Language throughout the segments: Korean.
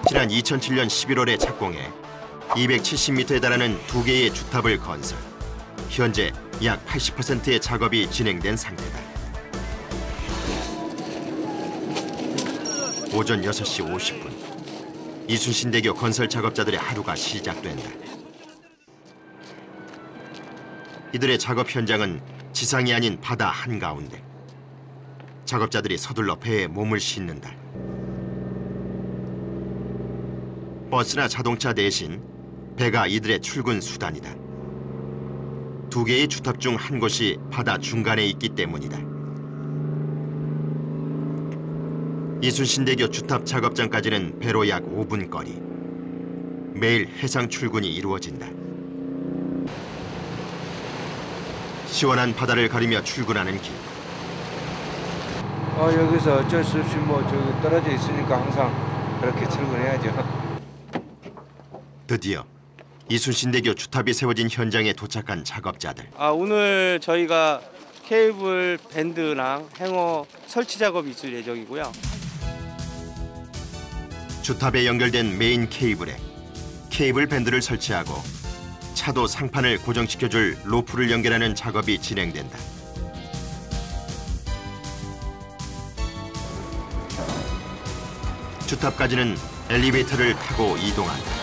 지난 2007년 11월에 착공해 270m에 달하는 2개의 주탑을 건설. 현재 약 80%의 작업이 진행된 상태다. 오전 6시 50분. 이순신대교 건설 작업자들의 하루가 시작된다. 이들의 작업 현장은 지상이 아닌 바다 한가운데. 작업자들이 서둘러 배에 몸을 싣는다. 버스나 자동차 대신 배가 이들의 출근 수단이다. 2개의 주탑 중 한 곳이 바다 중간에 있기 때문이다. 이순신대교 주탑 작업장까지는 배로 약 5분 거리. 매일 해상 출근이 이루어진다. 시원한 바다를 가리며 출근하는 길. 여기서 어쩔 수 없이 저기 떨어져 있으니까 항상 그렇게 출근해야죠. 드디어 이순신대교 주탑이 세워진 현장에 도착한 작업자들. 오늘 저희가 케이블 밴드랑 행어 설치 작업이 있을 예정이고요. 주탑에 연결된 메인 케이블에 케이블 밴드를 설치하고 차도 상판을 고정시켜줄 로프를 연결하는 작업이 진행된다. 주탑까지는 엘리베이터를 타고 이동한다.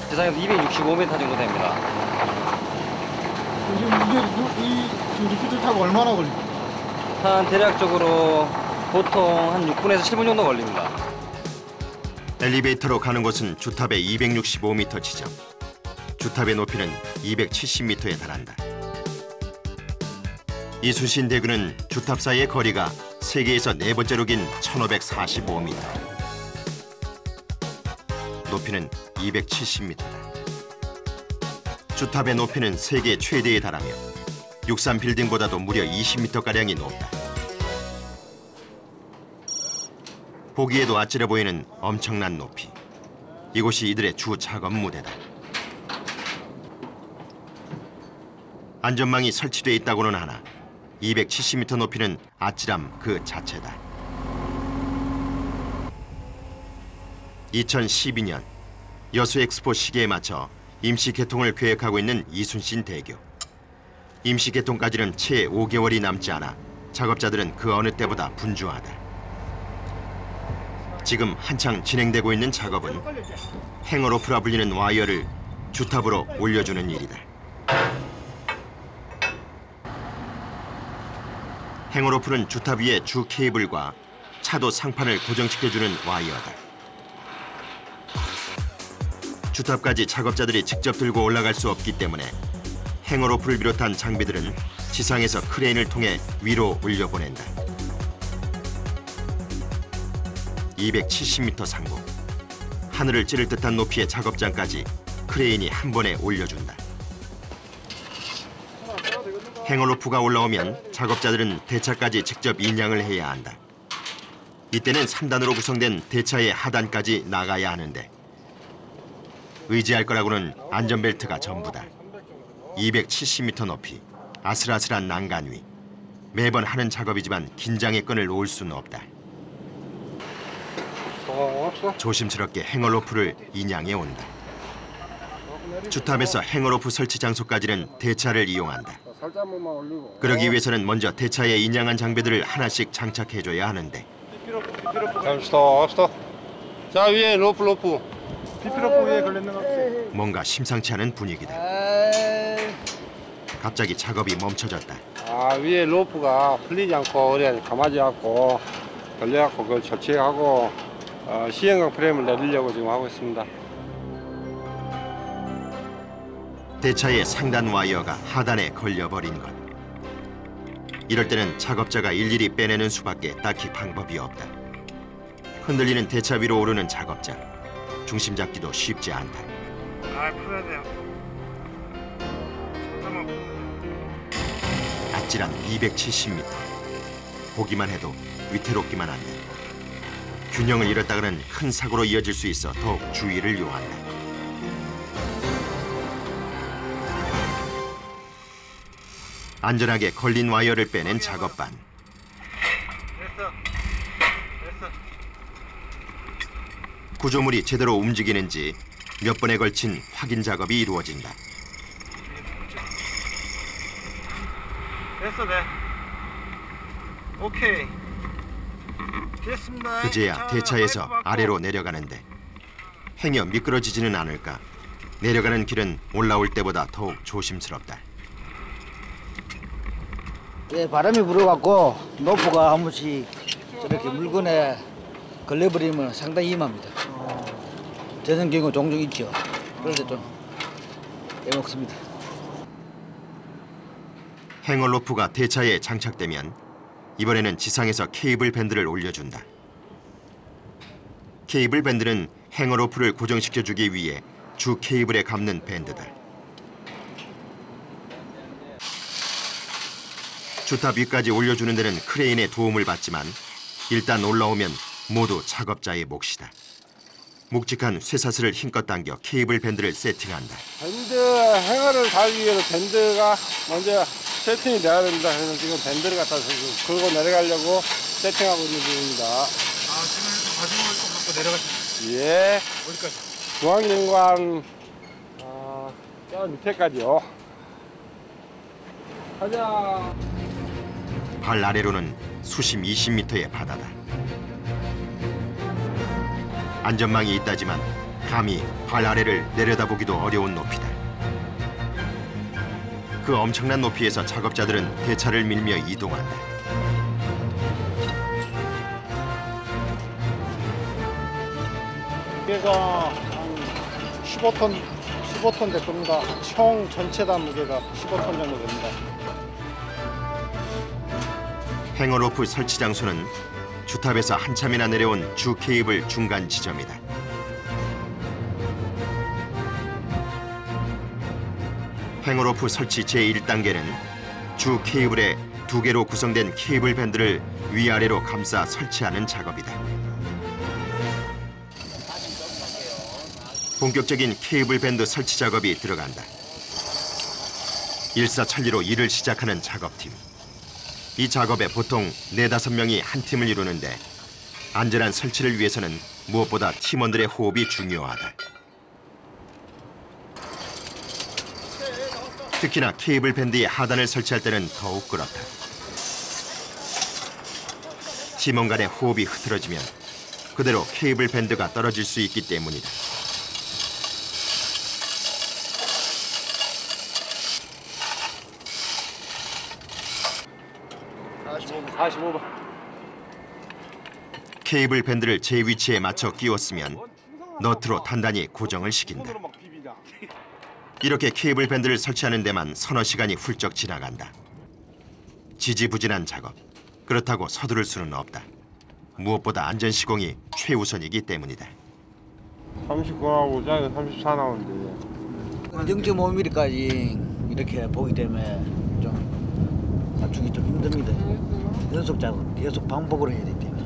지상에서 265m 정도 됩니다. 지금 이 리프트 타고 얼마나 걸립니까? 한 대략적으로 보통 한 6분에서 7분 정도 걸립니다. 엘리베이터로 가는 곳은 주탑의 265m 지점. 주탑의 높이는 270m에 달한다. 이순신대교는 주탑 사이의 거리가 세계에서 네 번째로 긴 1545m. 높이는 270m다. 주탑의 높이는 세계 최대에 달하며 63 빌딩보다도 무려 20m가량이 높다. 보기에도 아찔해 보이는 엄청난 높이. 이곳이 이들의 주 작업 무대다. 안전망이 설치돼 있다고는 하나 270m 높이는 아찔함 그 자체다. 2012년 여수 엑스포 시기에 맞춰 임시 개통을 계획하고 있는 이순신 대교. 임시 개통까지는 채 5개월이 남지 않아 작업자들은 그 어느 때보다 분주하다. 지금 한창 진행되고 있는 작업은 행어로프라 불리는 와이어를 주탑으로 올려주는 일이다. 행어로프는 주탑 위에 주 케이블과 차도 상판을 고정시켜주는 와이어다. 주탑까지 작업자들이 직접 들고 올라갈 수 없기 때문에 행어로프를 비롯한 장비들은 지상에서 크레인을 통해 위로 올려보낸다. 270m 상공. 하늘을 찌를 듯한 높이의 작업장까지 크레인이 한 번에 올려준다. 행어로프가 올라오면 작업자들은 대차까지 직접 인양을 해야 한다. 이때는 3단으로 구성된 대차의 하단까지 나가야 하는데 의지할 거라고는 안전벨트가 전부다. 270m 높이, 아슬아슬한 난간 위. 매번 하는 작업이지만 긴장의 끈을 놓을 수는 없다. 조심스럽게 행어로프를 인양해 온다. 주탑에서 행어로프 설치 장소까지는 대차를 이용한다. 그러기 위해서는 먼저 대차에 인양한 장비들을 하나씩 장착해줘야 하는데. 자, 위에 로프. 비피로프 위에 걸렸는 거 없어요? 뭔가 심상치 않은 분위기다. 갑자기 작업이 멈춰졌다. 위에 로프가 풀리지 않고 어디에 감아져 갖고 걸려 갖고 그걸 조치하고 시행강 프레임을 내리려고 지금 하고 있습니다. 대차의 상단 와이어가 하단에 걸려버린 것. 이럴 때는 작업자가 일일이 빼내는 수밖에 딱히 방법이 없다. 흔들리는 대차 위로 오르는 작업자. 중심 잡기도 쉽지 않다. 풀어야 돼요. 아찔한 270m. 보기만 해도 위태롭기만 한데 균형을 잃었다가는 큰 사고로 이어질 수 있어 더욱 주의를 요한다. 안전하게 걸린 와이어를 빼낸 작업반. 구조물이 제대로 움직이는지 몇 번에 걸친 확인 작업이 이루어진다. 됐어, 네. 오케이. 됐습니다. 그제야 자, 대차에서 파이프 받고. 아래로 내려가는데 행여 미끄러지지는 않을까. 내려가는 길은 올라올 때보다 더욱 조심스럽다. 예, 바람이 불어갖고 노프가 한 번씩 저렇게 물건에 걸려버리면 상당히 위험합니다. 저런 경우 종종 있죠. 그럴 때 좀 애먹습니다. 행어로프가 대차에 장착되면 이번에는 지상에서 케이블 밴드를 올려준다. 케이블 밴드는 행어로프를 고정시켜주기 위해 주 케이블에 감는 밴드다. 주탑 위까지 올려주는 데는 크레인의 도움을 받지만 일단 올라오면 모두 작업자의 몫이다. 묵직한 쇠사슬을 힘껏 당겨 케이블 밴드를 세팅한다. 밴드 행어를 달기 위해서 밴드가 먼저 세팅이 돼야 된다 해서 지금 밴드를 갖다 걸고 내려가려고 세팅하고 있는 중입니다. 아, 지금 이렇게 과정을 좀 갖고 내려가시죠. 예. 어디까지? 중앙연관 저 밑에까지요. 가자. 발 아래로는 수심 20m의 바다다. 안전망이 있다지만 감히 발 아래를 내려다보기도 어려운 높이다. 그 엄청난 높이에서 작업자들은 대차를 밀며 이동한다. 무게가 한 15톤 될 겁니다. 총 전체 다 무게가 15톤 정도 됩니다. 행어로프 설치 장소는 주탑에서 한참이나 내려온 주 케이블 중간 지점이다. 행어로프 설치 제1단계는 주 케이블에 2개로 구성된 케이블 밴드를 위아래로 감싸 설치하는 작업이다. 본격적인 케이블 밴드 설치 작업이 들어간다. 일사천리로 일을 시작하는 작업팀. 이 작업에 보통 4~5명이 한 팀을 이루는데 안전한 설치를 위해서는 무엇보다 팀원들의 호흡이 중요하다. 특히나 케이블 밴드의 하단을 설치할 때는 더욱 그렇다. 팀원 간의 호흡이 흐트러지면 그대로 케이블 밴드가 떨어질 수 있기 때문이다. 케이블 밴드를 제 위치에 맞춰 끼웠으면 너트로 단단히 고정을 시킨다. 이렇게 케이블 밴드를 설치하는 데만 서너 시간이 훌쩍 지나간다. 지지부진한 작업. 그렇다고 서두를 수는 없다. 무엇보다 안전 시공이 최우선이기 때문이다. 39하고 저기 34 나오는데. 0.5mm까지 이렇게 보기 때문에 좀 맞추기 좀 힘듭니다. 연속 작업, 계속 반복을 해야 되기 때문에.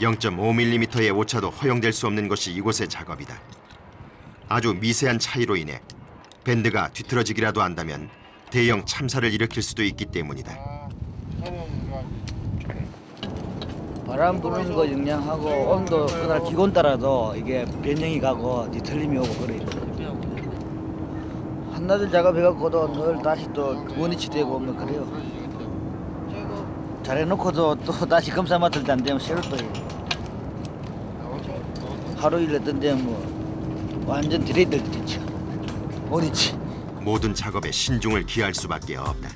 0.5mm의 오차도 허용될 수 없는 것이 이곳의 작업이다. 아주 미세한 차이로 인해 밴드가 뒤틀어지기라도 한다면 대형 참사를 일으킬 수도 있기 때문이다. 바람 부는 거 영향하고 온도 그날 기온 따라도 이게 변형이 가고 뒤틀림이 오고 그래요. 한나절 작업해갖고도 늘 다시 또 원위치 되고 뭐 그래요. 잘해놓고도 또 다시 검사 맡을 때 안 되면 새로 또 해요. 하루 일 했던 데 뭐 완전 디레이들 됐죠. 원위치. 모든 작업에 신중을 기할 수밖에 없다.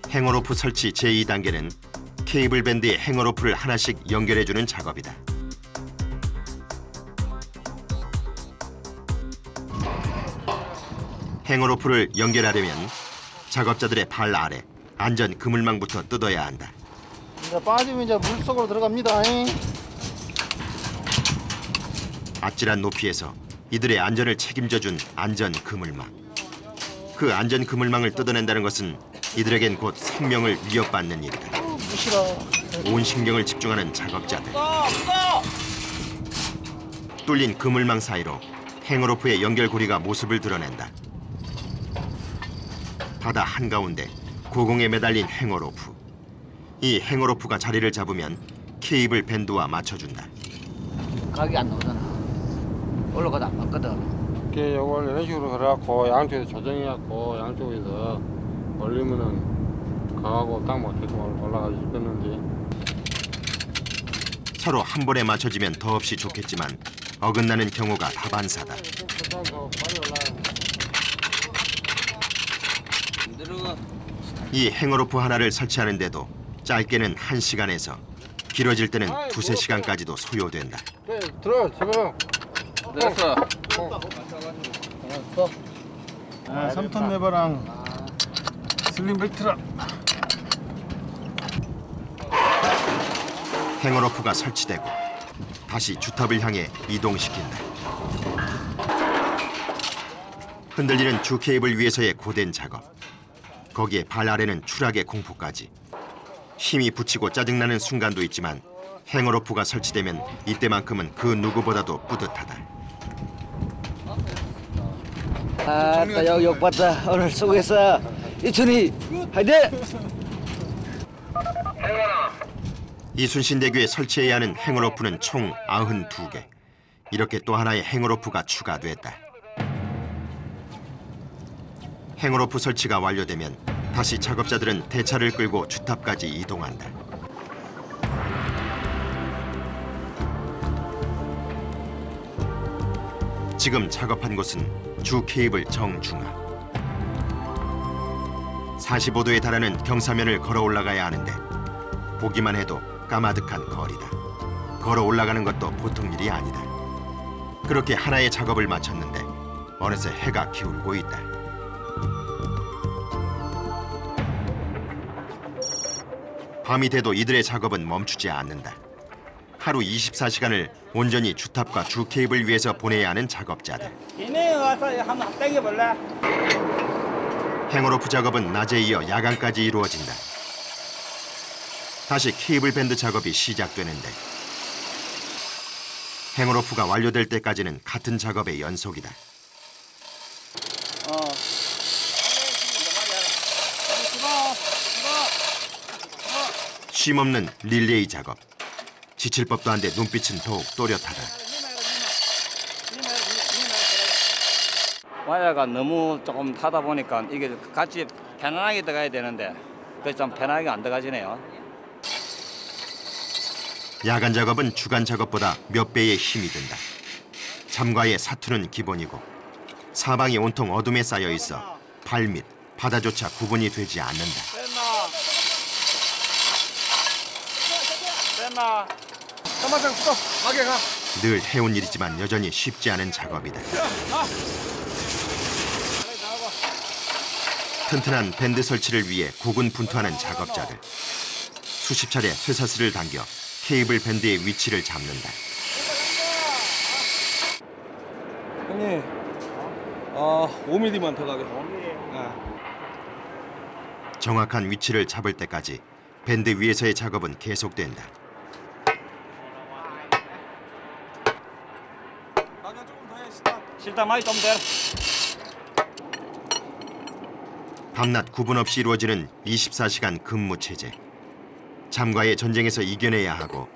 행어로프 설치 제2단계는 케이블 밴드에 행어로프를 하나씩 연결해주는 작업이다. 행어로프를 연결하려면 작업자들의 발 아래 안전 그물망부터 뜯어야 한다. 이제 빠지면 이제 물속으로 들어갑니다. 아찔한 높이에서 이들의 안전을 책임져준 안전 그물망. 그 안전 그물망을 뜯어낸다는 것은 이들에겐 곧 생명을 위협받는 일이다. 온 신경을 집중하는 작업자들. 뚫린 그물망 사이로 행어로프의 연결고리가 모습을 드러낸다. 바다 한가운데 고공에 매달린 행어로프. 이 행어로프가 자리를 잡으면 케이블 밴드와 맞춰준다. 각이 안 나오잖아. 올라가도 안 맞거든. 이렇게 요걸 이런 식으로 해갖고 양쪽에서 조정해갖고 양쪽에서 올리면은 강하고 딱 맞게끔 올라가지 싶었는데 서로 한 번에 맞춰지면 더없이 좋겠지만 어긋나는 경우가 다반사다. 이 행어로프 하나를 설치하는데도 짧게는 1시간에서 길어질 때는 2~3시간까지도 소요된다. 네, 들어 집어넣어. 됐어. 3톤 레버랑 슬림 벨트랑. 행어로프가 설치되고 다시 주탑을 향해 이동시킨다. 흔들리는 주 케이블 위에서의 고된 작업. 거기에 발 아래는 추락의 공포까지. 힘이 붙이고 짜증나는 순간도 있지만 행어로프가 설치되면 이때만큼은 그 누구보다도 뿌듯하다. 아따 여기 욕봤다. 오늘 수고했어. 이춘희 화이팅! 이순신대교에 설치해야 하는 행어로프는 총 92개. 이렇게 또 하나의 행어로프가 추가됐다. 행어로프 설치가 완료되면 다시 작업자들은 대차를 끌고 주탑까지 이동한다. 지금 작업한 곳은 주 케이블 정중앙. 45도에 달하는 경사면을 걸어 올라가야 하는데 보기만 해도 까마득한 거리다. 걸어 올라가는 것도 보통 일이 아니다. 그렇게 하나의 작업을 마쳤는데 어느새 해가 기울고 있다. 밤이 돼도 이들의 작업은 멈추지 않는다. 하루 24시간을 온전히 주탑과 주 케이블 위에서 보내야 하는 작업자들. 얘네 와서 한번 당겨볼래? 행어로프 작업은 낮에 이어 야간까지 이루어진다. 다시 케이블 밴드 작업이 시작되는데 행어로프가 완료될 때까지는 같은 작업의 연속이다. 쉼없는 릴레이 작업. 지칠 법도 한데 눈빛은 더욱 또렷하다. 와야가 너무 조금 타다 보니까 이게 같이 편안하게 들어가야 되는데 그게 좀 편하게 안 들어가지네요. 야간 작업은 주간 작업보다 몇 배의 힘이 든다. 잠과의 사투는 기본이고 사방이 온통 어둠에 쌓여 있어 발 및 바다조차 구분이 되지 않는다. 됐나? 잠깐만 스톱. 가게 가. 늘 해온 일이지만 여전히 쉽지 않은 작업이다. 튼튼한 밴드 설치를 위해 고군분투하는 작업자들. 수십 차례 쇠사슬을 당겨 케이블 밴드의 위치를 잡는다. 형님, 5mm만 더 가게. 정확한 위치를 잡을 때까지 밴드 위에서의 작업은 계속된다. 실다 많이 좀 돼. 밤낮 구분 없이 이루어지는 24시간 근무 체제. 잠과의 전쟁에서 이겨내야 하고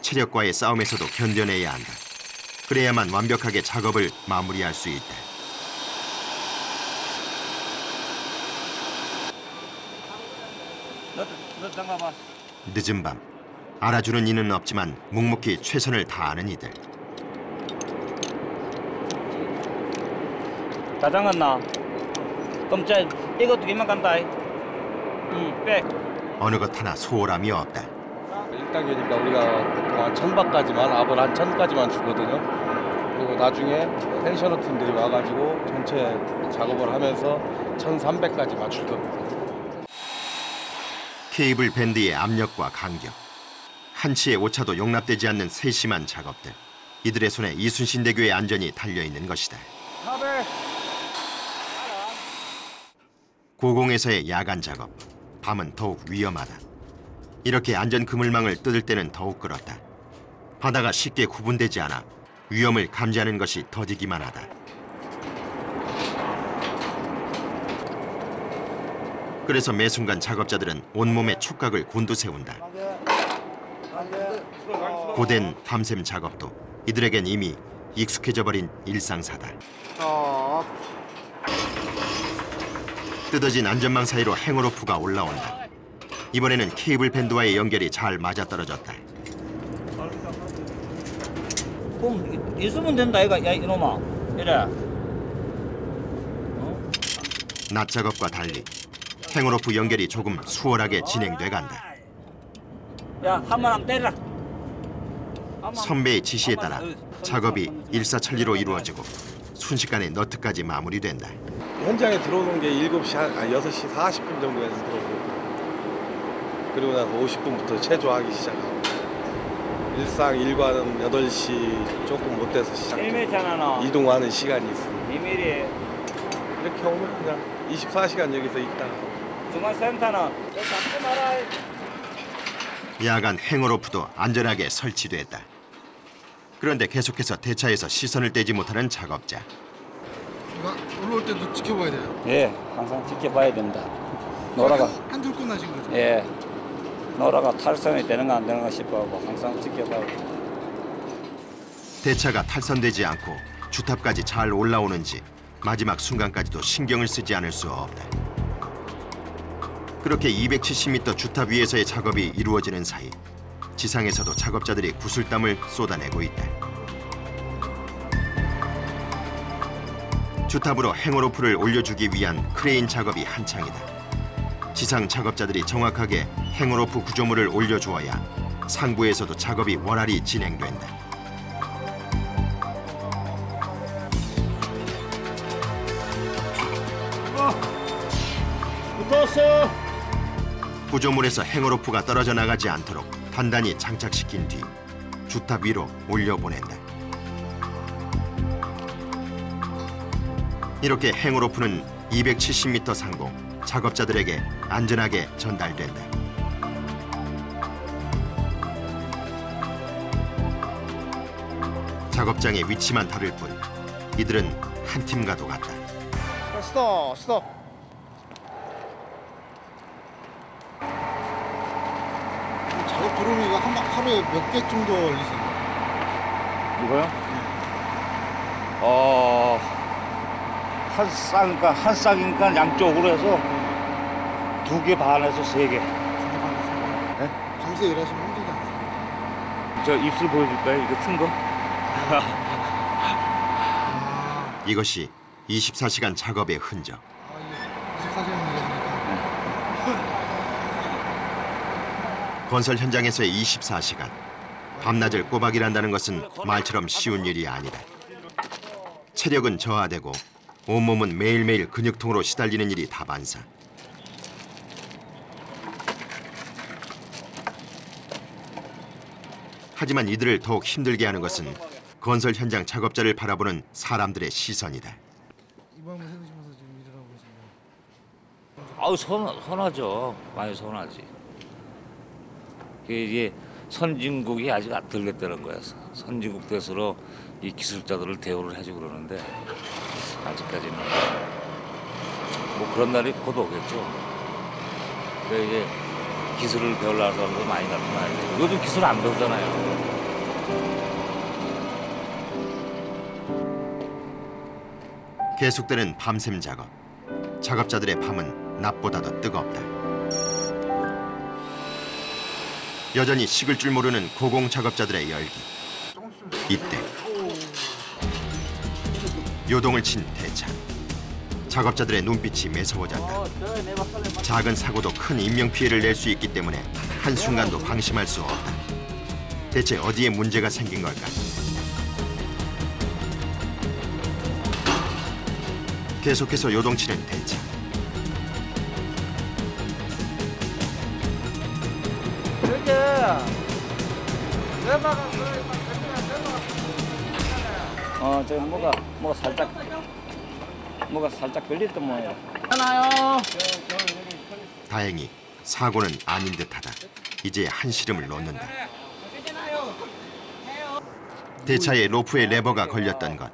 체력과의 싸움에서도 견뎌내야 한다. 그래야만 완벽하게 작업을 마무리할 수 있다. 너 잠깐만. 늦은 밤, 알아주는 이는 없지만 묵묵히 최선을 다하는 이들. 다 잠갔나? 그럼 이것도 이만 간다. 빼. 어느 것 하나 소홀함이 없다. 1단계니까 우리가 보통 한 1000바까지만, 압을 한 1000까지만 주거든요. 그리고 나중에 펜셔너 팀들이 와가지고 전체 작업을 하면서 1300까지 맞출 겁니다. 케이블 밴드의 압력과 간격. 한치의 오차도 용납되지 않는 세심한 작업들. 이들의 손에 이순신대교의 안전이 달려있는 것이다. 고공에서의 야간 작업. 밤은 더욱 위험하다. 이렇게 안전 그물망을 뜯을 때는 더욱 그렇다. 바다가 쉽게 구분되지 않아 위험을 감지하는 것이 더디기만 하다. 그래서 매 순간 작업자들은 온몸에 촉각을 곤두세운다. 고된 밤샘 작업도 이들에겐 이미 익숙해져 버린 일상사다. 뜯어진 안전망 사이로 행어로프가 올라온다. 이번에는 케이블 밴드와의 연결이 잘 맞아떨어졌다. 그럼 있으면 된다 이거 야 이놈아. 이래. 낮 작업과 달리 행어로프 연결이 조금 수월하게 진행돼 간다. 야 한번 한번 때리라. 선배의 지시에 따라 작업이 일사천리로 이루어지고 순식간에 너트까지 마무리된다. 현장에 들어오는 게 6시 40분 정도에 들어오고 그리고 나서 50분부터 체조하기 시작하고 일상 일과는 8시 조금 못 돼서 시작해요. 1m잖아. 이동하는 시간이 있습니다. 2mm. 이렇게 오면 그냥 24시간 여기서 있다가 중앙센터는 잡지 마라. 야간 행어로프도 안전하게 설치됐다. 그런데 계속해서 대차에서 시선을 떼지 못하는 작업자. 올라올 때도 지켜봐야 돼요. 예, 항상 지켜봐야 됩니다. 노라가 한줄 끝나신 거죠? 예, 노라가 탈선이 되는가 안 되는가 싶어하고 항상 지켜봐야 됩니다. 대차가 탈선되지 않고 주탑까지 잘 올라오는지 마지막 순간까지도 신경을 쓰지 않을 수 없다. 그렇게 270m 주탑 위에서의 작업이 이루어지는 사이 지상에서도 작업자들이 구슬땀을 쏟아내고 있다. 주탑으로 행어로프를 올려주기 위한 크레인 작업이 한창이다. 지상 작업자들이 정확하게 행어로프 구조물을 올려주어야 상부에서도 작업이 원활히 진행된다. 붙었어. 구조물에서 행어로프가 떨어져 나가지 않도록 단단히 장착시킨 뒤 주탑 위로 올려보낸다. 이렇게 행어로프는 270m 상공 작업자들에게 안전하게 전달된다. 작업장의 위치만 다를 뿐 이들은 한 팀과도 같다. 스톱. 작업 들어오면 이거 하루에 몇 개 정도 올리세요? 이거요? 한 쌍이니까 양쪽으로 해서 2개 반에서 3개. 밤새 일하시면 힘들지 않으세요? 저 입술 보여줄까요? 이거 튼 거? 이것이 24시간 작업의 흔적. 이게 24시간 일하시니까. 건설 현장에서의 24시간. 밤낮을 꼬박 일한다는 것은 말처럼 쉬운 일이 아니다. 체력은 저하되고 온몸은 매일매일 근육통으로 시달리는 일이 다반사. 하지만 이들을 더욱 힘들게 하는 것은 건설 현장 작업자를 바라보는 사람들의 시선이다. 이 마음을 생기시면서 지금 일을 하고 계신가요? 아우 선하죠. 많이 선하지. 이게 선진국이 아직 안 들렸다는 거야. 선진국 대수로 이 기술자들을 대우를 해주고 그러는데 아직까지는 뭐 그런 날이 곧 오겠죠. 근데 이제 기술을 배우려는 사람도 많이 나타나야 돼. 요즘 기술 안 배우잖아요. 계속되는 밤샘 작업. 작업자들의 밤은 낮보다도 뜨겁다. 여전히 식을 줄 모르는 고공 작업자들의 열기. 이때 요동을 친 대차. 작업자들의 눈빛이 매서워졌다. 작은 사고도 큰 인명피해를 낼 수 있기 때문에 한순간도 방심할 수 없다. 대체 어디에 문제가 생긴 걸까? 계속해서 요동치는 대차. 저기 뭐가 살짝 걸렸던 모양이야. 다행히 사고는 아닌 듯하다. 이제 한시름을 놓는다. 대차에 로프에 레버가 걸렸던 것.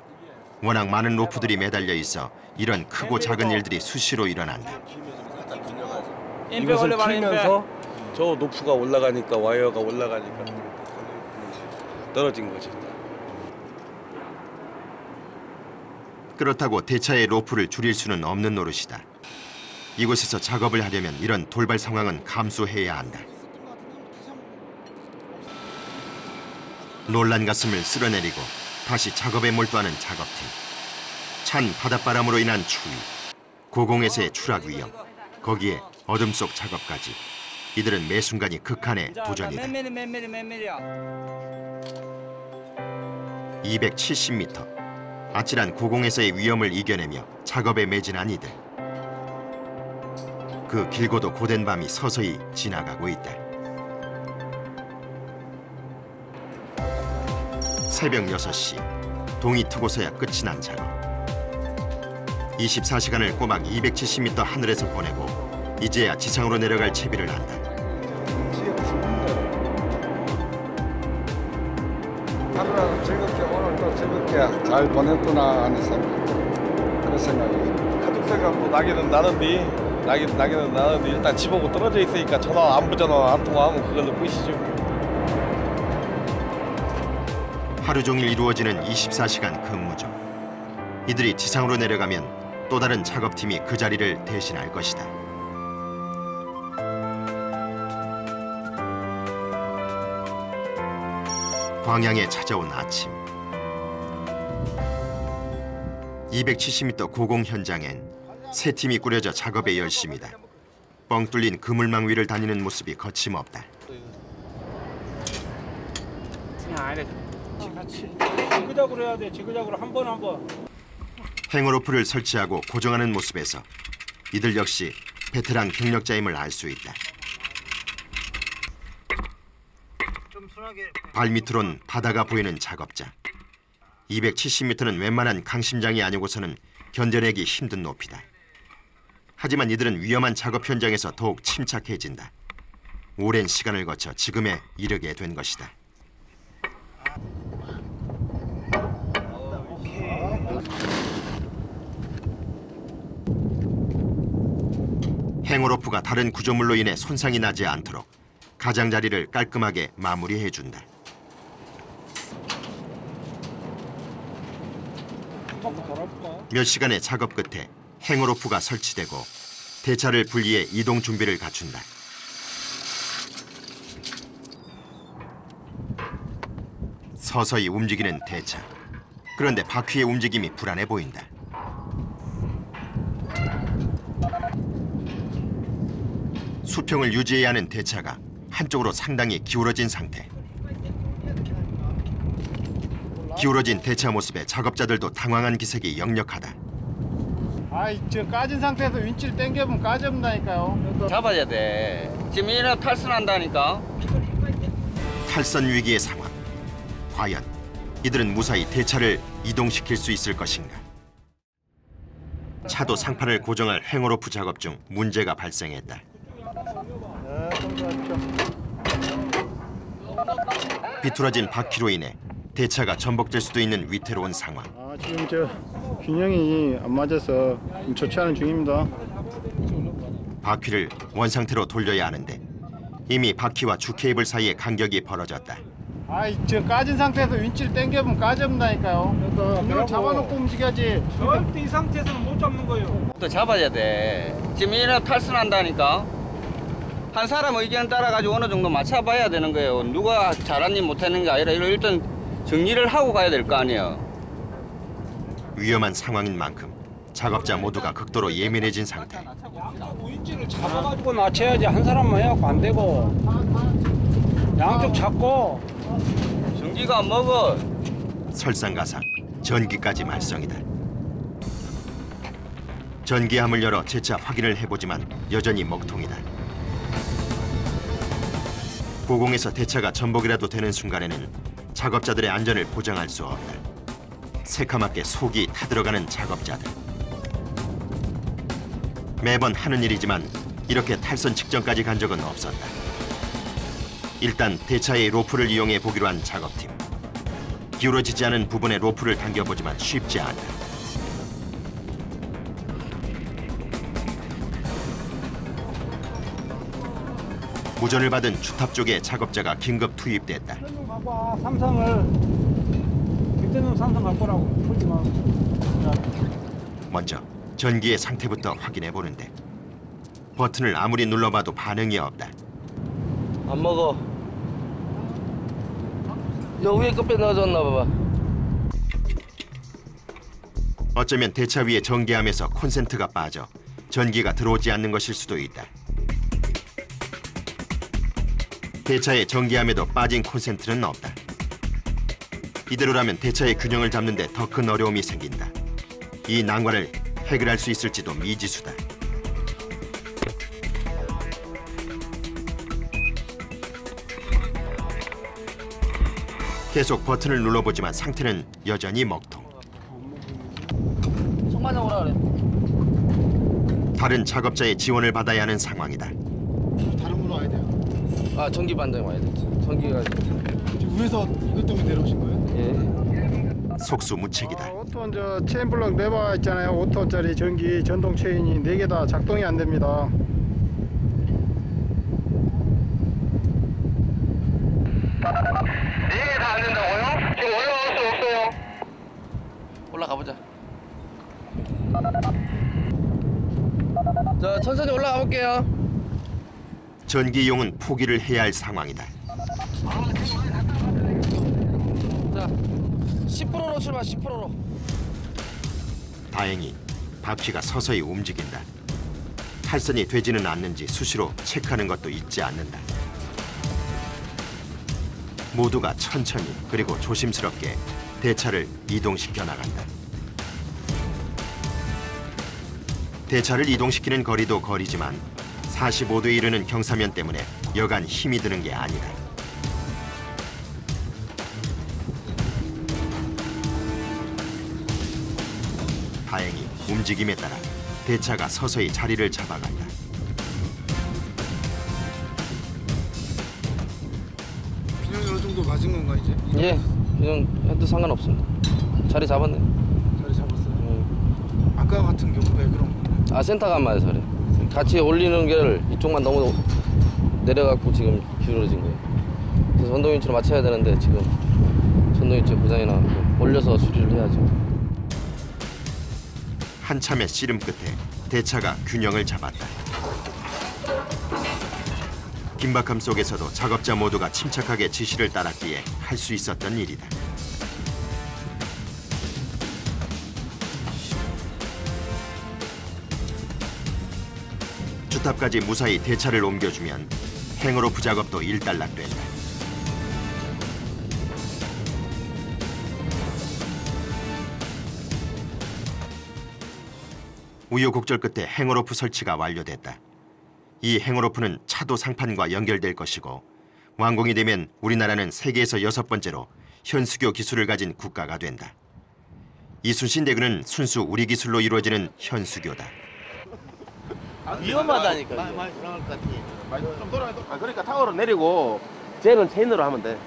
워낙 많은 로프들이 매달려 있어 이런 크고 작은 일들이 수시로 일어난다. 이것을 풀면서 저 노프가 올라가니까 와이어가 올라가니까 떨어진 거죠. 그렇다고 대차의 로프를 줄일 수는 없는 노릇이다. 이곳에서 작업을 하려면 이런 돌발 상황은 감수해야 한다. 놀란 가슴을 쓸어내리고 다시 작업에 몰두하는 작업팀. 찬 바닷바람으로 인한 추위, 고공에서의 추락 위험, 거기에 어둠 속 작업까지. 이들은 매 순간이 극한의 도전이다. 몇 밀이야? 270m. 아찔한 고공에서의 위험을 이겨내며 작업에 매진한 이들. 그 길고도 고된 밤이 서서히 지나가고 있다. 새벽 6시, 동이 트고서야 끝이 난 작업. 24시간을 꼬박 270m 하늘에서 보내고 이제야 지상으로 내려갈 채비를 한다. 하루라도 즐겁게 오늘도 즐겁게 잘 보냈구나 하는 생각. 그런 생각이죠. 가족 생각도 나기는 나는데 일단 집 오고 떨어져 있으니까 전화 안부 전화 한 통화하면 그걸로 끝이죠. 하루 종일 이루어지는 24시간 근무죠. 이들이 지상으로 내려가면 또 다른 작업팀이 그 자리를 대신할 것이다. 광양에 찾아온 아침. 270m 고공 현장엔 세 팀이 꾸려져 작업에 열심이다. 뻥 뚫린 그물망 위를 다니는 모습이 거침없다. 지그작으로 해야 돼. 지그작으로 한 번. 행어로프를 설치하고 고정하는 모습에서 이들 역시 베테랑 경력자임을 알 수 있다. 발밑으론 바다가 보이는 작업자. 270m는 웬만한 강심장이 아니고서는 견뎌내기 힘든 높이다. 하지만 이들은 위험한 작업 현장에서 더욱 침착해진다. 오랜 시간을 거쳐 지금에 이르게 된 것이다. 행어로프가 다른 구조물로 인해 손상이 나지 않도록 가장자리를 깔끔하게 마무리해준다. 몇 시간의 작업 끝에 행어로프가 설치되고 대차를 분리해 이동 준비를 갖춘다. 서서히 움직이는 대차. 그런데 바퀴의 움직임이 불안해 보인다. 수평을 유지해야 하는 대차가 한쪽으로 상당히 기울어진 상태. 기울어진 대차 모습에 작업자들도 당황한 기색이 역력하다. 저 까진 상태에서 윈치를 당겨보면 까진다니까요. 잡아야 돼. 지금 얘는 탈선한다니까. 탈선 위기의 상황. 과연 이들은 무사히 대차를 이동시킬 수 있을 것인가? 차도 상판을 고정할 행어로프 작업 중 문제가 발생했다. 비뚤어진 바퀴로 인해 대차가 전복될 수도 있는 위태로운 상황. 지금 균형이 안 맞아서 좀 조치하는 중입니다. 바퀴를 원상태로 돌려야 하는데 이미 바퀴와 주 케이블 사이에 간격이 벌어졌다. 저 까진 상태에서 윈치를 당겨보면 까진다니까요. 균형 잡아놓고 움직여야지. 절대 이 상태에서는 못 잡는 거예요. 또 잡아야 돼. 지금 얘는 탈선한다니까. 한 사람 의견 따라가지고 어느 정도 맞춰봐야 되는 거예요. 누가 잘하니 못하는 게 아니라 일단 정리를 하고 가야 될 거 아니에요. 위험한 상황인 만큼 작업자 모두가 극도로 예민해진 상태. 윈치를 잡아가지고 낮춰야지. 한 사람만 해갖고 안 되고. 양쪽 잡고. 전기가 먹어. 설상가상, 전기까지 말썽이다. 전기함을 열어 재차 확인을 해보지만 여전히 먹통이다. 고공에서 대차가 전복이라도 되는 순간에는 작업자들의 안전을 보장할 수 없다. 새카맣게 속이 타들어가는 작업자들. 매번 하는 일이지만 이렇게 탈선 직전까지 간 적은 없었다. 일단 대차의 로프를 이용해 보기로 한 작업팀. 기울어지지 않은 부분에 로프를 당겨보지만 쉽지 않다. 무전을 받은 주탑 쪽에 작업자가 긴급 투입됐다. 좀 봐봐. 삼성을 그때는 삼성 갖고 오라고 풀지 마. 먼저 전기의 상태부터 확인해 보는데 버튼을 아무리 눌러봐도 반응이 없다. 안 먹어. 여 위에 끝에 넣어줬나 봐봐. 어쩌면 대차 위의 전기암에서 콘센트가 빠져 전기가 들어오지 않는 것일 수도 있다. 대차의 전기암에도 빠진 콘센트는 없다. 이대로라면 대차의 균형을 잡는 데 더 큰 어려움이 생긴다. 이 난관을 해결할 수 있을지도 미지수다. 계속 버튼을 눌러보지만 상태는 여전히 먹통. 손마저 오라 그래. 다른 작업자의 지원을 받아야 하는 상황이다. 다른 분으로 와야 돼요. 아 전기 반장 와야 돼. 전기가 지금 위에서 이것 때문에 내려오신 거예요? 예. 속수무책이다. 오토 저 체인 블럭 레버 있잖아요. 5톤짜리 전기 전동 체인이 4개 다 작동이 안 됩니다. 이게 다 안 된다고요? 지금 올라올 수 없어요. 올라가 보자. 자 천천히 올라가 볼게요. 전기 이용은 포기를 해야 할 상황이다. 자 10%로 출발 10%로. 다행히 바퀴가 서서히 움직인다. 탈선이 되지는 않는지 수시로 체크하는 것도 잊지 않는다. 모두가 천천히 그리고 조심스럽게 대차를 이동시켜 나간다. 대차를 이동시키는 거리도 거리지만 45도에 이르는 경사면 때문에 여간 힘이 드는 게 아니다. 다행히 움직임에 따라 대차가 서서히 자리를 잡아간다. 균형이 어느 정도 맞은 건가 이제? 예. 그냥 해도 상관없습니다. 자리 잡았네. 자리 잡았어요? 아까 같은 경우 왜 그런 거? 아 센터가 안 맞아서 그래. 같이 올리는 게 이쪽만 너무 내려갖고 지금 기울어진 거예요. 그래서 전동위치로 맞춰야 되는데 지금 전동위치 고장이 나고 올려서 수리를 해야죠. 한참의 씨름 끝에 대차가 균형을 잡았다. 긴박함 속에서도 작업자 모두가 침착하게 지시를 따랐기에 할 수 있었던 일이다. 주탑까지 무사히 대차를 옮겨주면 행어로프 작업도 일단락된다. 우여곡절 끝에 행어로프 설치가 완료됐다. 이 행어로프는 차도 상판과 연결될 것이고 완공이 되면 우리나라는 세계에서 6번째로 현수교 기술을 가진 국가가 된다. 이순신 대교는 순수 우리 기술로 이루어지는 현수교다. 위험하다니까. 많이 불안할 것 같아. 좀 돌아야 돼. 그러니까 타워로 내리고 쟤는 체인으로 하면 돼.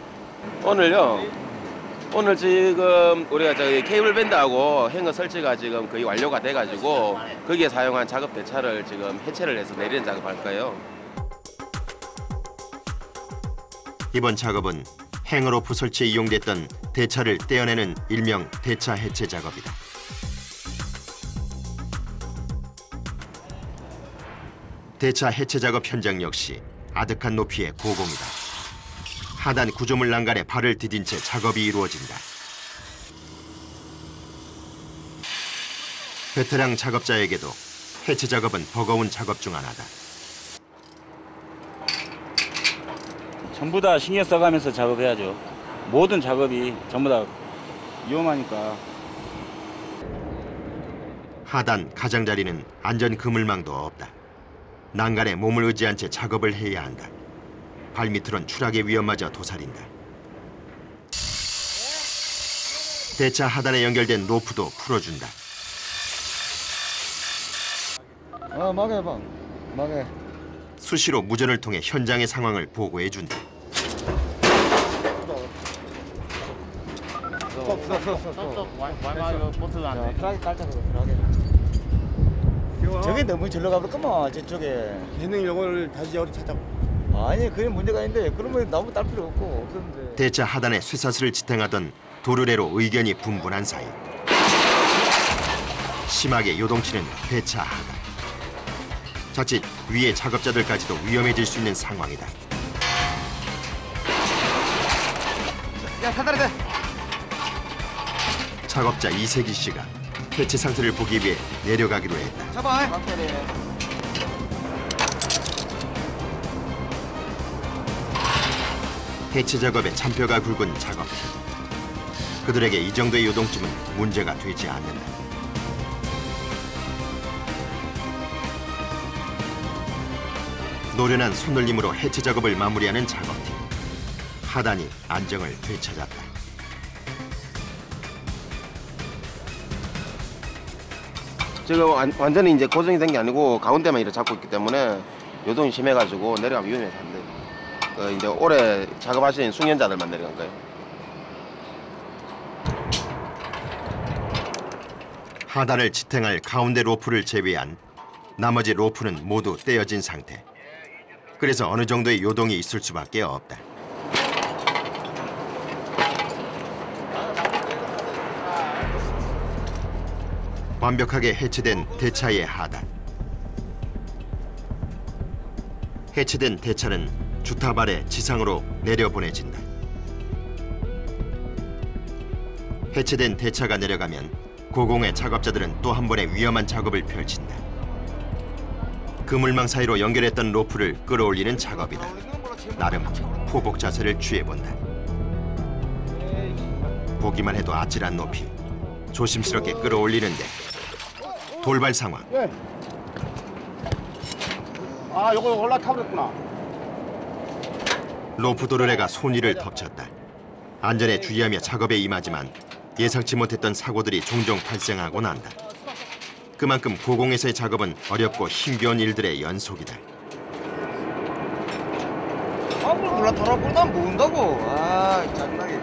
오늘 지금 우리가 저기 케이블 밴드하고 행어 설치가 지금 거의 완료가 돼가지고 거기에 사용한 작업 대차를 지금 해체를 해서 내리는 작업할 거예요. 이번 작업은 행어로프 설치에 이용됐던 대차를 떼어내는 일명 대차 해체 작업이다. 대차 해체 작업 현장 역시 아득한 높이의 고공이다. 하단 구조물 난간에 발을 디딘 채 작업이 이루어진다. 베테랑 작업자에게도 해체 작업은 버거운 작업 중 하나다. 전부 다 신경 써가면서 작업해야죠. 모든 작업이 전부 다 위험하니까. 하단 가장자리는 안전 그물망도 없다. 난간에 몸을 의지한 채 작업을 해야 한다. 발밑으론 추락의 위험마저 도사린다. 대차 하단에 연결된 로프도 풀어준다. 막아봐. 막아. 수시로 무전을 통해 현장의 상황을 보고해준다. 저게 너무 절로 가버렸구만 저쪽에. 얘는 이걸 다시 여기 찾아. 아니 그게 문제가 아닌데 그러면 나무 딸 필요 없는데. 대차 하단에 쇠사슬을 지탱하던 도르래로 의견이 분분한 사이 심하게 요동치는 대차 하단. 자칫 위의 작업자들까지도 위험해질 수 있는 상황이다. 야, 사다리다. 작업자 이세기 씨가 해체 상태를 보기 위해 내려가기로 했다. 잡아. 해체 작업에 잔뼈가 굵은 작업자. 그들에게 이 정도의 요동침은 문제가 되지 않는다. 노련한 손놀림으로 해체 작업을 마무리하는 작업팀. 하단이 안정을 되찾았다. 지금 완전히 이제 고정이 된 게 아니고 가운데만 이렇게 잡고 있기 때문에 요동이 심해가지고 내려가면 위험해서 안 돼요. 이제 오래 작업하시는 숙련자들만 내려간 거예요. 하단을 지탱할 가운데 로프를 제외한 나머지 로프는 모두 떼어진 상태. 그래서 어느 정도의 요동이 있을 수밖에 없다. 완벽하게 해체된 대차의 하단. 해체된 대차는 주탑 아래 지상으로 내려보내진다. 해체된 대차가 내려가면 고공의 작업자들은 또 한 번의 위험한 작업을 펼친다. 그물망 사이로 연결했던 로프를 끌어올리는 작업이다. 나름 포복 자세를 취해본다. 보기만 해도 아찔한 높이. 조심스럽게 끌어올리는데 돌발 상황. 네. 아, 요거 올라타버렸구나. 로프 도르래가 손위를 덮쳤다. 안전에 주의하며 작업에 임하지만 예상치 못했던 사고들이 종종 발생하곤 한다. 그만큼 고공에서의 작업은 어렵고 힘겨운 일들의 연속이다. 물 올라타라 보다 모은다고. 아, 장난이.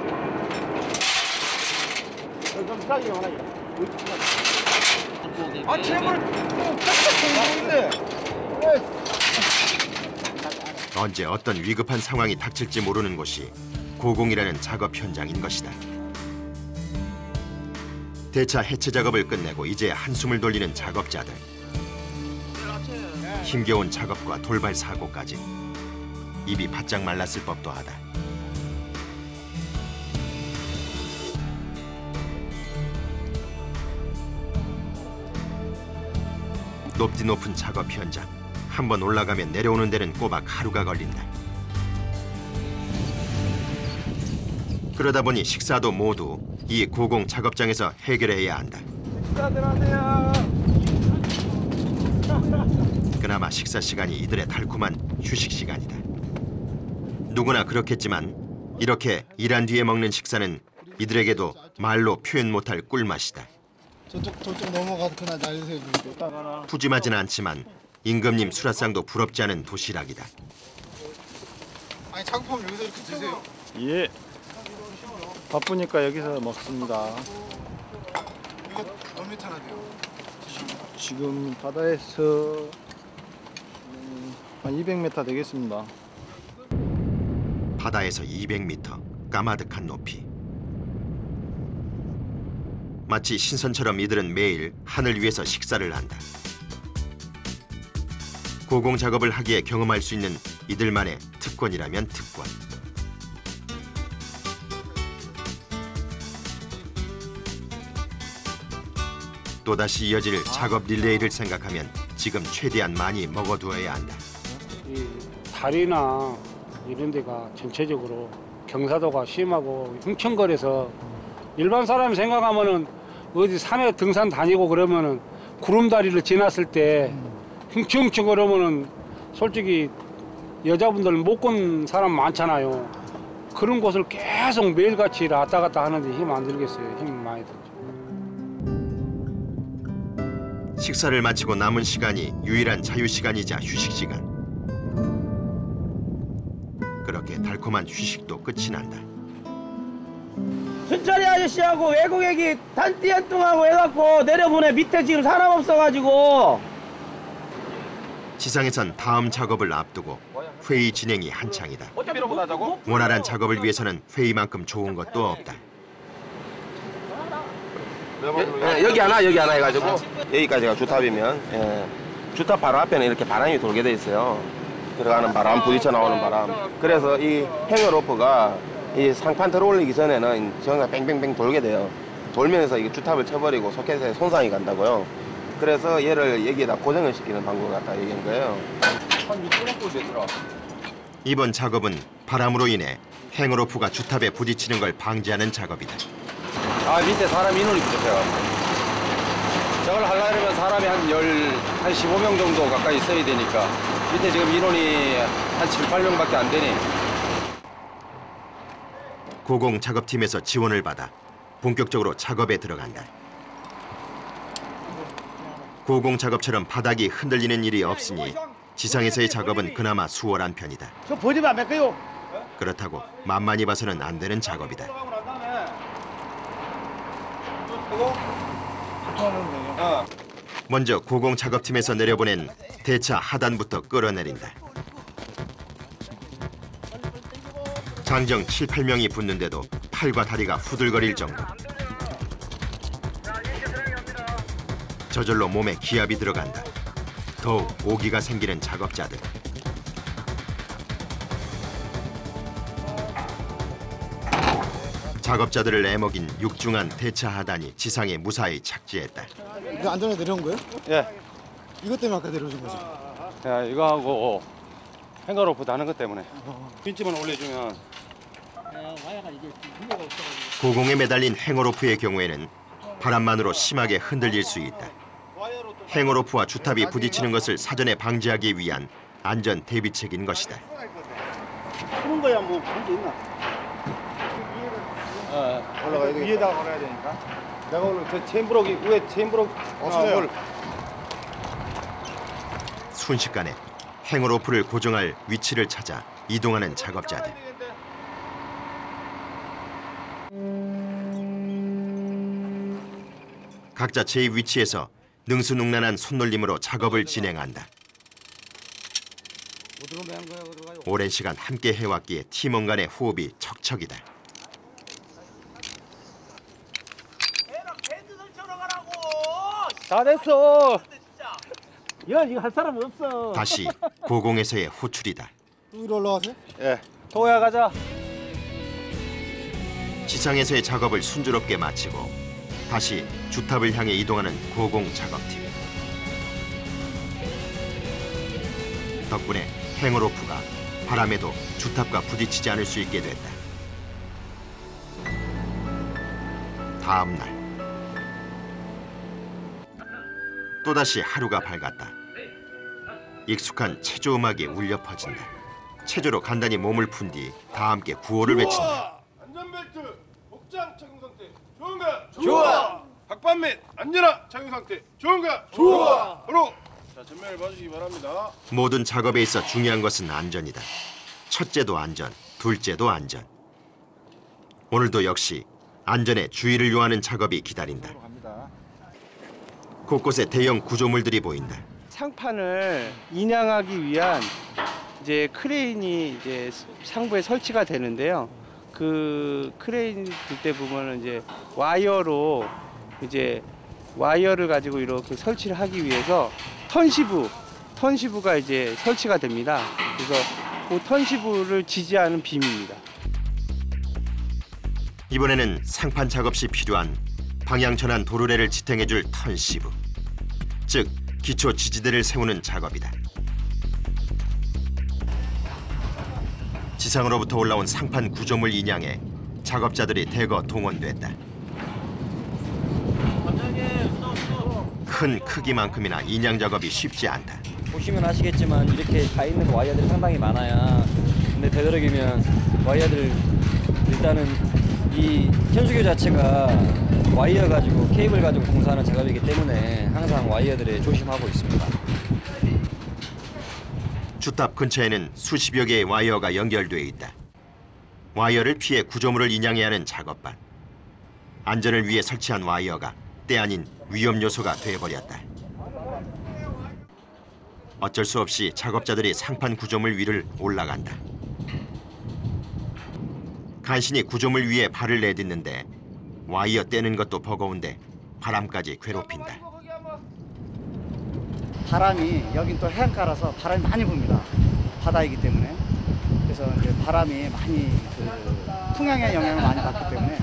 아, 채물 탁탁 언제 어떤 위급한 상황이 닥칠지 모르는 곳이 고공이라는 작업 현장인 것이다. 대차 해체 작업을 끝내고 이제 한숨을 돌리는 작업자들. 힘겨운 작업과 돌발 사고까지 입이 바짝 말랐을 법도 하다. 높디 높은 작업 현장. 한번 올라가면 내려오는 데는 꼬박 하루가 걸린다. 그러다 보니 식사도 모두 이 고공 작업장에서 해결해야 한다. 그나마 식사 시간이 이들의 달콤한 휴식 시간이다. 누구나 그렇겠지만 이렇게 일한 뒤에 먹는 식사는 이들에게도 말로 표현 못할 꿀맛이다. 저쪽 넘어가서 그날 날리세요. 푸짐하진 않지만 임금님 수라상도 부럽지 않은 도시락이다. 아니 작업하면 여기서 이렇게 드세요. 예. 바쁘니까 여기서 먹습니다. 이거 몇 미터나 돼요? 지금 바다에서 한 200m 되겠습니다. 바다에서 200m, 까마득한 높이. 마치 신선처럼 이들은 매일 하늘 위에서 식사를 한다. 고공 작업을 하기에 경험할 수 있는 이들만의 특권이라면 특권. 또다시 이어질 작업 릴레이를 생각하면 지금 최대한 많이 먹어두어야 한다. 이 다리나 이런 데가 전체적으로 경사도가 심하고 흉층거려서 일반 사람이 생각하면은 어디 산에 등산 다니고 그러면은 구름다리를 지났을 때 흉층흉층 그러면은 솔직히 여자분들 못 건 사람 많잖아요. 그런 곳을 계속 매일같이 왔다 갔다 하는데 힘 안 들겠어요. 힘 많이 들죠. 식사를 마치고 남은 시간이 유일한 자유시간이자 휴식시간. 그렇게 달콤한 휴식도 끝이 난다. 순찰이 아저씨하고 외국애기 단띠한뚱하고 해갖고 내려보내. 밑에 지금 사람 없어가지고. 지상에선 다음 작업을 앞두고 회의 진행이 한창이다. 원활한 작업을 위해서는 회의만큼 좋은 것도 없다. 여기 하나 해가지고 여기까지가 주탑이면 주탑 바로 앞에는 이렇게 바람이 돌게 돼 있어요. 들어가는 바람, 부딪혀 나오는 바람. 그래서 이 행어 로프가 이 상판 들어올리기 전에는 전가 뱅뱅뱅 돌게 돼요. 돌면서 이 주탑을 쳐버리고 소켓에 손상이 간다고요. 그래서 얘를 여기에다 고정을 시키는 방법을 갖다 얘기한 거예요. 한 6분 정도 되더라. 이번 작업은 바람으로 인해 행어 로프가 주탑에 부딪히는 걸 방지하는 작업이다. 아, 밑에 사람 인원이 부족해요. 저걸 하려면 사람이 한 15명 정도 가까이 써야 되니까 밑에 지금 인원이 한 7, 8명밖에 안 되니. 고공 작업팀에서 지원을 받아 본격적으로 작업에 들어간다. 고공 작업처럼 바닥이 흔들리는 일이 없으니 지상에서의 작업은 그나마 수월한 편이다. 저 보지 마, 맺어요. 그렇다고 만만히 봐서는 안 되는 작업이다. 먼저 고공 작업팀에서 내려보낸 대차 하단부터 끌어내린다. 장정 7, 8명이 붙는데도 팔과 다리가 후들거릴 정도. 저절로 몸에 기압이 들어간다. 더욱 오기가 생기는 작업자들. 작업자들을 애먹인 육중한 대차 하단이 지상에 무사히 착지했다. 이거 안전에 내려온 거예요? 예. 이것 때문에 아까 내려오신 거죠? 야, 이거 하고 행거 로프 다는 것 때문에. 빈집만 올려주면. 고공에 매달린 행어로프의 경우에는 바람만으로 심하게 흔들릴 수 있다. 행어로프와 주탑이 부딪히는 것을 사전에 방지하기 위한 안전 대비책인 것이다. 푸는 거야 뭐 문제 있나? 올라가야 되겠다. 위에다가 걸어야 되니까. 내가 오늘 저 체인브록이 위에 체인브록 없어요. 순식간에 행어로프를 고정할 위치를 찾아 이동하는 작업자들. 각자 제 위치에서 능수능란한 손놀림으로 작업을 진행한다. 오랜 시간 함께 해왔기에 팀원 간의 호흡이 척척이다. 다 됐어. 야, 이거 할 사람 없어. 다시 고공에서의 호출이다. 위로 올라가세요? 예. 도야 가자. 지상에서의 작업을 순조롭게 마치고 다시 주탑을 향해 이동하는 고공 작업팀. 덕분에 행어로프가 바람에도 주탑과 부딪히지 않을 수 있게 됐다. 다음 날 또다시 하루가 밝았다. 익숙한 체조 음악이 울려 퍼진다. 체조로 간단히 몸을 푼 뒤 다 함께 구호를 외친다. 안전벨트 복장 착용 상태 좋은가? 좋아. 박반 및 안전화 착용 상태 좋은가? 좋아. 바로 자 전면을 봐주시기 바랍니다. 모든 작업에 있어 중요한 것은 안전이다. 첫째도 안전, 둘째도 안전. 오늘도 역시 안전에 주의를 요하는 작업이 기다린다. 곳곳에 대형 구조물들이 보인다. 상판을 인양하기 위한 이제 크레인이 이제 상부에 설치가 되는데요. 그 크레인 들 때 보면은 이제 와이어로 이제 와이어를 가지고 이렇게 설치를 하기 위해서 턴시브가 이제 설치가 됩니다. 그래서 그 턴시브를 지지하는 빔입니다. 이번에는 상판 작업 시 필요한 방향 전환 도르래를 지탱해줄 턴시브, 즉 기초 지지대를 세우는 작업이다. 지상으로부터 올라온 상판 구조물 인양에 작업자들이 대거 동원됐다. 큰 크기만큼이나 인양 작업이 쉽지 않다. 보시면 아시겠지만 이렇게 가 있는 와이어들이 상당히 많아요. 근데 되도록이면 와이어들 일단은 이 현수교 자체가 와이어 가지고 케이블 가지고 공사하는 작업이기 때문에 항상 와이어들에 조심하고 있습니다. 주탑 근처에는 수십여 개의 와이어가 연결돼 있다. 와이어를 피해 구조물을 인양해야 하는 작업반. 안전을 위해 설치한 와이어가 때 아닌 위험 요소가 돼버렸다. 어쩔 수 없이 작업자들이 상판 구조물 위를 올라간다. 간신히 구조물 위에 발을 내딛는데 와이어 떼는 것도 버거운데 바람까지 괴롭힌다. 바람이 여긴 또 해안가라서 바람이 많이 붑니다. 바다이기 때문에. 그래서 이제 바람이 많이 풍향의 영향을 많이 받기 때문에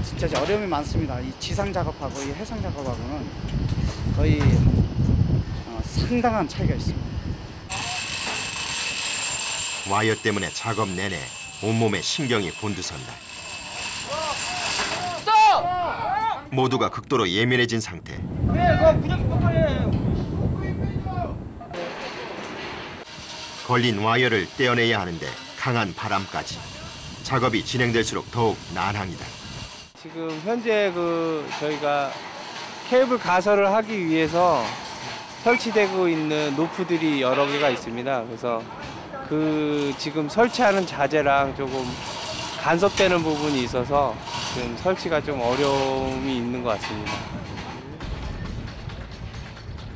진짜 이제 어려움이 많습니다. 이 지상 작업하고 이 해상 작업하고는 거의 상당한 차이가 있습니다. 와이어 때문에 작업 내내 온몸에 신경이 곤두선다. 모두가 극도로 예민해진 상태. 걸린 와이어를 떼어내야 하는데 강한 바람까지. 작업이 진행될수록 더욱 난항이다. 지금 현재 저희가 케이블 가설을 하기 위해서 설치되고 있는 노프들이 여러 개가 있습니다. 그래서 지금 설치하는 자재랑 조금 간섭되는 부분이 있어서 지금 설치가 좀 어려움이 있는 것 같습니다.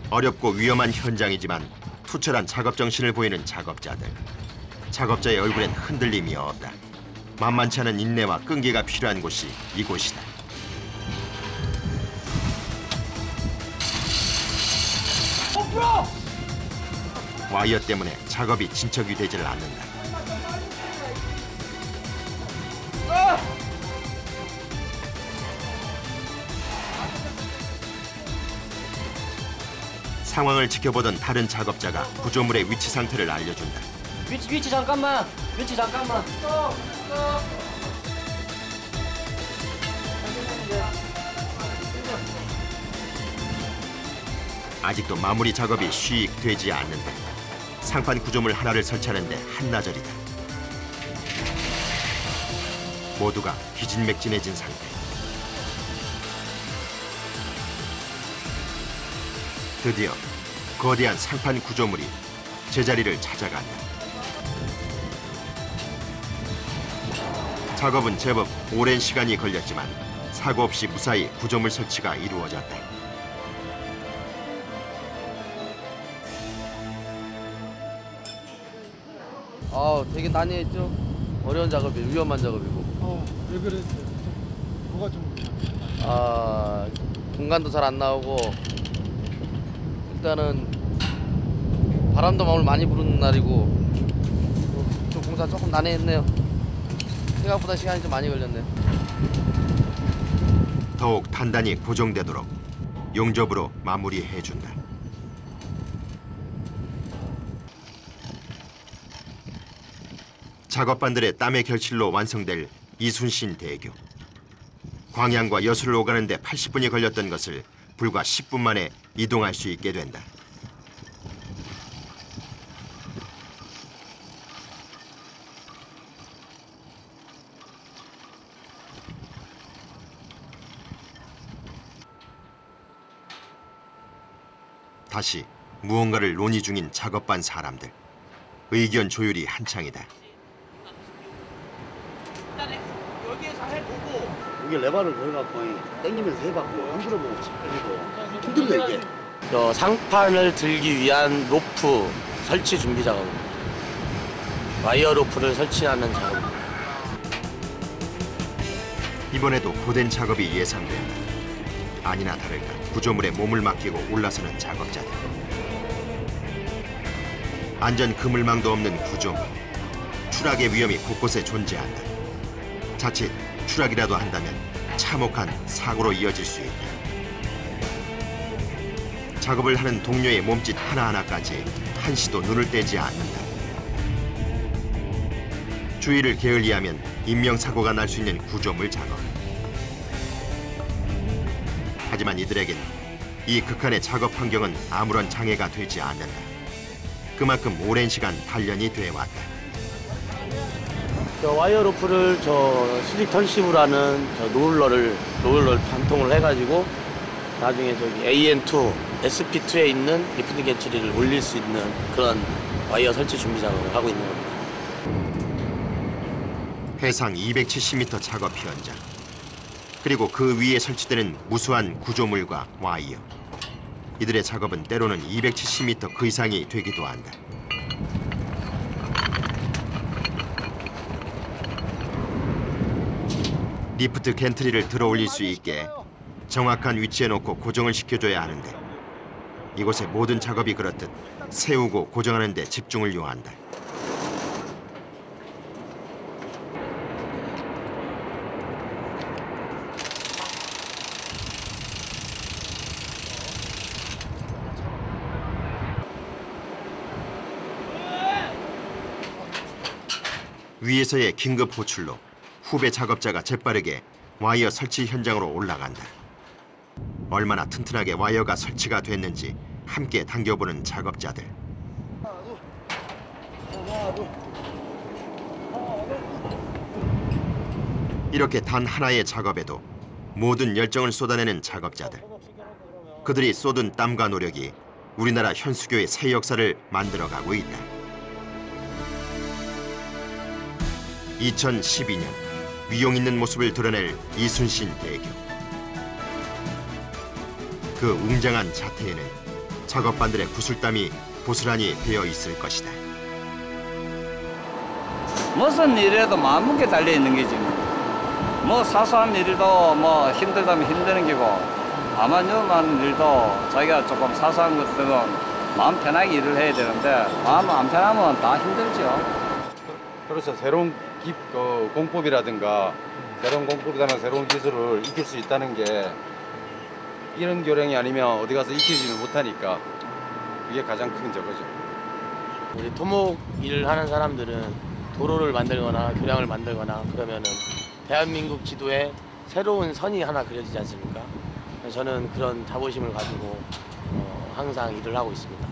어렵고 위험한 현장이지만 투철한 작업 정신을 보이는 작업자들. 작업자의 얼굴엔 흔들림이 없다. 만만치 않은 인내와 끈기가 필요한 곳이 이곳이다. 와이어 때문에 작업이 진척이 되질 않는다. 상황을 지켜보던 다른 작업자가 구조물의 위치 상태를 알려준다. 위치 잠깐만. 위치 잠깐만. 아직도 마무리 작업이 쉬익 되지 않는다. 상판 구조물 하나를 설치하는데 한나절이다. 모두가 기진맥진해진 상태. 드디어 거대한 상판 구조물이 제자리를 찾아간다. 작업은 제법 오랜 시간이 걸렸지만 사고 없이 무사히 구조물 설치가 이루어졌다. 되게 난해했죠. 어려운 작업이에요. 위험한 작업이고. 왜 그랬어요? 뭐가 좀 공간도 잘 안 나오고 일단은 바람도 오늘 많이 부르는 날이고 좀 공사 조금 난해했네요. 생각보다 시간이 좀 많이 걸렸네. 더욱 단단히 고정되도록 용접으로 마무리해준다. 작업반들의 땀의 결실로 완성될 이순신 대교. 광양과 여수를 오가는데 80분이 걸렸던 것을 불과 10분 만에 이동할 수 있게 된다. 다시 무언가를 논의 중인 작업반 사람들. 의견 조율이 한창이다. 이게 레버를 걸어갖고 당기면서 해봤고 흔들어보고 그리고 힘들다 이게. 상판을 들기 위한 로프 설치 준비 작업입니다. 와이어 로프를 설치하는 작업. 이번에도 고된 작업이 예상된다. 아니나 다를까 구조물에 몸을 맡기고 올라서는 작업자들. 안전 그물망도 없는 구조물. 추락의 위험이 곳곳에 존재한다. 자칫 추락이라도 한다면 참혹한 사고로 이어질 수 있다. 작업을 하는 동료의 몸짓 하나하나까지 한시도 눈을 떼지 않는다. 주의를 게을리하면 인명사고가 날 수 있는 구조물 작업. 하지만 이들에겐 이 극한의 작업 환경은 아무런 장애가 되지 않는다. 그만큼 오랜 시간 단련이 돼왔다. 와이어 로프를 수직 턴시브라는 롤러를 반통을 해가지고 나중에 AN2, SP2에 있는 리프팅 겐처리를 올릴 수 있는 그런 와이어 설치 준비 작업을 하고 있는 겁니다. 해상 270m 작업 현장. 그리고 그 위에 설치되는 무수한 구조물과 와이어. 이들의 작업은 때로는 270m 그 이상이 되기도 한다. 리프트 겐트리를 들어올릴 수 있게 정확한 위치에 놓고 고정을 시켜줘야 하는데 이곳의 모든 작업이 그렇듯 세우고 고정하는 데 집중을 요한다. 위에서의 긴급 호출로 후배 작업자가 재빠르게 와이어 설치 현장으로 올라간다. 얼마나 튼튼하게 와이어가 설치가 됐는지 함께 당겨보는 작업자들. 이렇게 단 하나의 작업에도 모든 열정을 쏟아내는 작업자들. 그들이 쏟은 땀과 노력이 우리나라 현수교의 새 역사를 만들어가고 있다. 2012년 위용 있는 모습을 드러낼 이순신 대교. 그 웅장한 자태에는 작업반들의 구슬땀이 고스란히 배어 있을 것이다. 무슨 일에도 마음먹게 달려 있는 거지. 뭐 사소한 일도 뭐 힘들다면 힘드는 거고 아마추어만 일도 자기가 조금 사소한 것들은 마음 편하게 일을 해야 되는데 마음 안 편하면 다 힘들죠. 그렇죠. 새로운 공법이라든가 새로운 공법이라는 새로운 기술을 익힐 수 있다는 게 이런 교량이 아니면 어디 가서 익히지는 못하니까 이게 가장 큰 저거죠. 우리 토목 일을 하는 사람들은 도로를 만들거나 교량을 만들거나 그러면은 대한민국 지도에 새로운 선이 하나 그려지지 않습니까? 저는 그런 자부심을 가지고 항상 일을 하고 있습니다.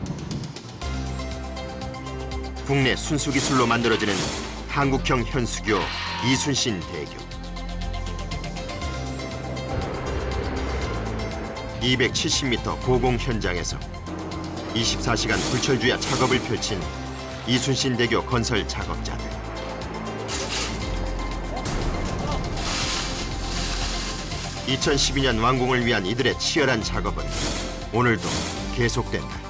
국내 순수 기술로 만들어지는 한국형 현수교 이순신 대교. 270m 고공 현장에서 24시간 불철주야 작업을 펼친 이순신 대교 건설 작업자들. (2012년) 완공을 위한 이들의 치열한 작업은 오늘도 계속된다.